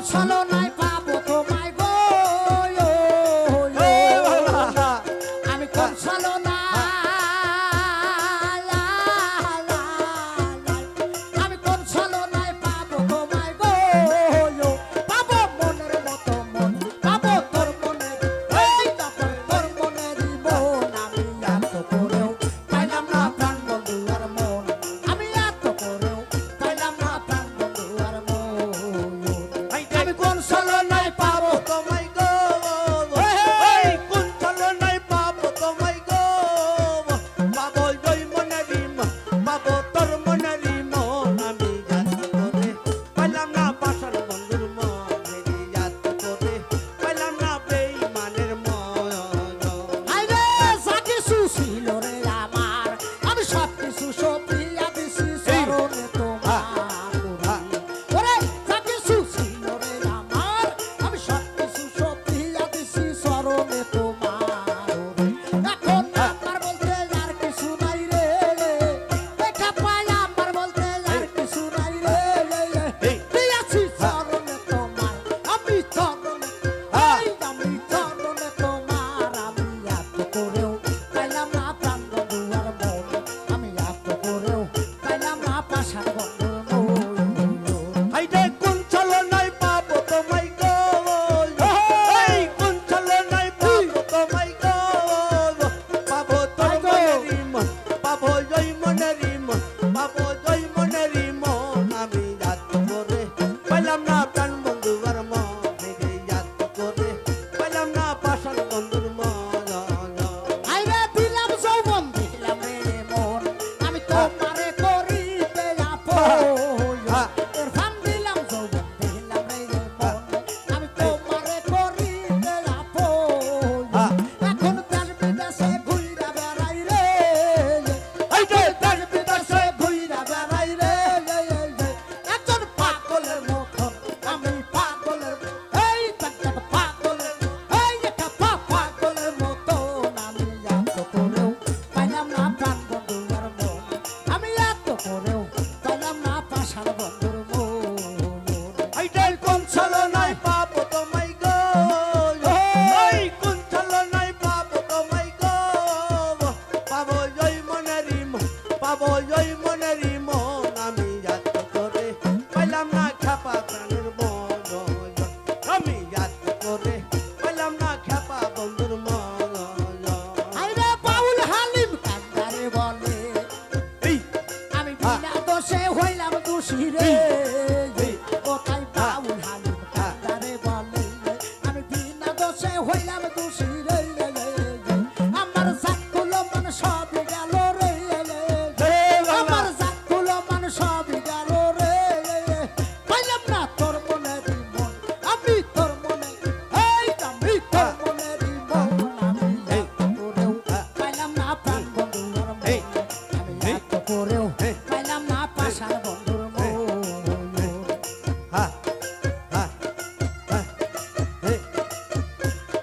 ছলনায় পাবো তোমায় গো আমি কোন ছলনায় আমি কোন ছলনায় পাবো তোমায় গো পাবো মনের মতো মন পাবো তোর মনের এই তখন তোর মনেরই মন আমি এত করেও পাইলাম না প্রাণ বন্ধু আর মন আমি এত করেও পাইলাম না প্রাণ বন্ধু আর মন আমি কোন ছলনায় পাবো তোমায় গো এই কোন ছলনায় পাবো তোমায় গো পাবো ওই মনেরই মন পাবো তোর মনেরই মন আমি যাত করে পাইলাম না পাশার বন্ধুর মন মেরি যাত করে পাইলাম না বেঈমানের মন আইরে যা কিছু ছিল রে আমার আমি সব কিছু সপিয়া দিছি চরণে তোমার ওরে যা কিছু ছিল রে আমার আমি সব কিছু সপিয়া দিছি চরণে তোমার এখন আমার বলতে আর কিছু নাই রে দেখা পাই আমার বলতে আর কিছু নাই রে দিয়াছি চরণে তোমার আমি চরণে আমি চরণে তোমার আমি এত করেও পাইলাম না প্রাণ বন্ধু আর মন আমি এত করেও পাইলাম না পাশার বন্ধুর মন হাইরে কোন ছলনায় পাবো তোমায় গো এই কোন ছলনায় পাবো তোমায় গো পাবো তোর মনেরই মন পাবো ওই মনেরই মন পাবো ওই মনেরই মন আমি যাত করে পাইলাম না প্রাণ বন্ধু আর মন মেরে যাত করে পাইলাম না পাশার বন্ধুর মন আইরে দিলাম যৌবন দিলাম রে মন আমি তোমারে করিতে আপন এরফান দিলাম যৌবন দিলাম রে মন আমি তোমারে করিতে আপন এখন দেশ বিদেশে ঘুইরা বেড়াই রে হাইরে দেশ বিদেশে ঘুইরা বেড়াই রে একজন পাগলের মতন আমি পাগলের এই একটা পাগলের এই একটা পাগলের মতন আমি এত করেও পাইলাম না প্রাণ বন্ধু আর মন আমি এত করেও পাইলাম না পাশার বন্ধুর মন হাইরে কোন ছলনায় পাবো তোমায় গো এই কোন ছলনায় পাবো তোমায় গো পাবো ওই মনেরই মন পাবো ওই মনেরই মন আমি যাত করে পাইলাম না খেপা প্রাণের মন আমি যাত করে পাইলাম না খেপা বন্ধুর মন আইরে বাউল হালিম কান্দারে বলে এই আমি বিনা দোষে হইলাম দোষী রে